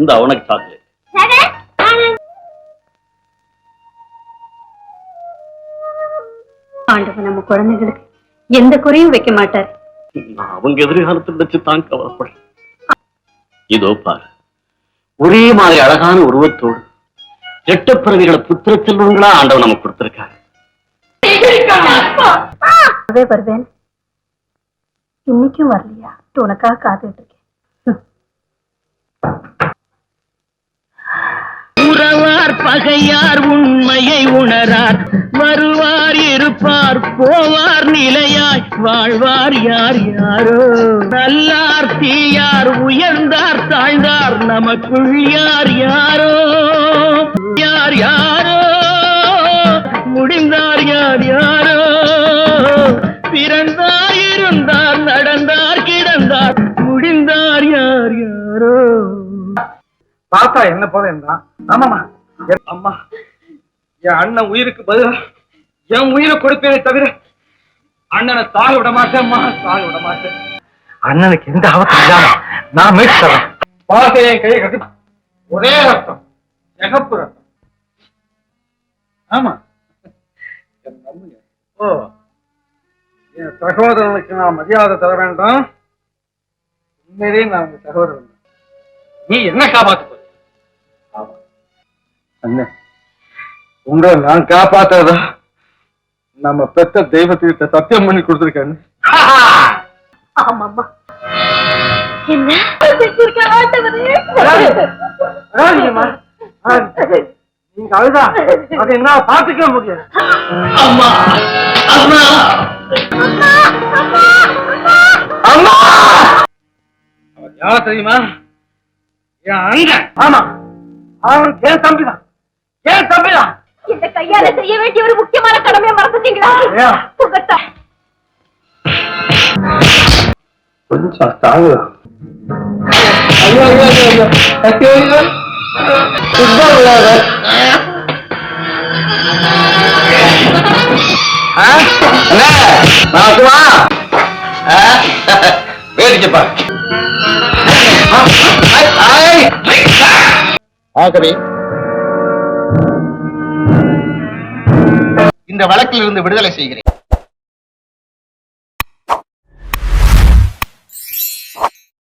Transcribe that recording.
இந்த அவனுக்கு சாக்லேட். ஆண்டவன் நம்ம குழந்தைகளுக்கு எந்த குறையும் வைக்க மாட்டார். அவங்க எதிர்காலத்தை வச்சு தான் கவலைப்பட. இதோ பாரு, ஒரே மாதிரி அழகான உருவத்தோடு எட்டப்பிறவிகளை புத்திர செல்வங்களா ஆண்டவன் நமக்கு கொடுத்திருக்காரு. வருவேன். இன்னைக்கும் வரலையா? உனக்காக காத்துட்டு இருக்கேன். உறவார் பகையார் உண்மையை உணரார், வருவார் இருப்பார் போவார் நிலையாய் வாழ்வார் யார் யாரோ. நல்லார் தீயார் உயர்ந்தார் தாழ்ந்தார் நமக்குள் யார் யாரோ. யார் யாரோ முடிந்தார் யார் யாரோ. பிறந்தார் இருந்தார் நடந்தார் கிடந்தார் முடிந்தார் யார் யாரோ. தாத்தா என்ன போல இருந்தான். ஆமாமா அம்மா, என் அண்ணன் உயிருக்கு பதிலா என் உயிரை கொடுப்பேனே தவிர அண்ணனை சாக விட மாட்டேன்மா, சாக விட மாட்டேன். அண்ணனுக்கு எந்த ஆபத்தும் இல்லாம நான் மீட்டு தரேன். பாசை என் கையை கட்டி ஒரே ரத்தம், சிகப்பு ரத்தம். ஆமா என் தம்பி. ஓ, என் சகோதரனுக்கு நான் மரியாதை தர வேண்டாம். உண்மையிலே நான் உங்க சகோதரன். நீ என்ன காப்பாத்து அண்ணே, உங்களை நான் காப்பாத்தாதா நம்ம பெத்த தெய்வத்திட்ட சத்தியம் பண்ணி கொடுத்துருக்கேன். ஆமாம்மா, என்ன நீங்க அழுதா அதை என்ன பாத்துக்க முடியாது. அம்மா அம்மா அம்மா, அவன் யார் தெரியுமா? என் அண்ணன். ஆமா, அவன் என் தம்பிதான், என் தம்பிதான். இந்த கையால செய்ய வேண்டிய ஒரு முக்கியமான கடமையை மறந்துட்டீங்களா? கொஞ்சம் தாங்குதா. ஐயோ ஐயோ ஐயோ, வேடிக்கைப்பா. ஆகவே இந்த வழக்கில் இருந்து விடுதலை செய்கிறேன்.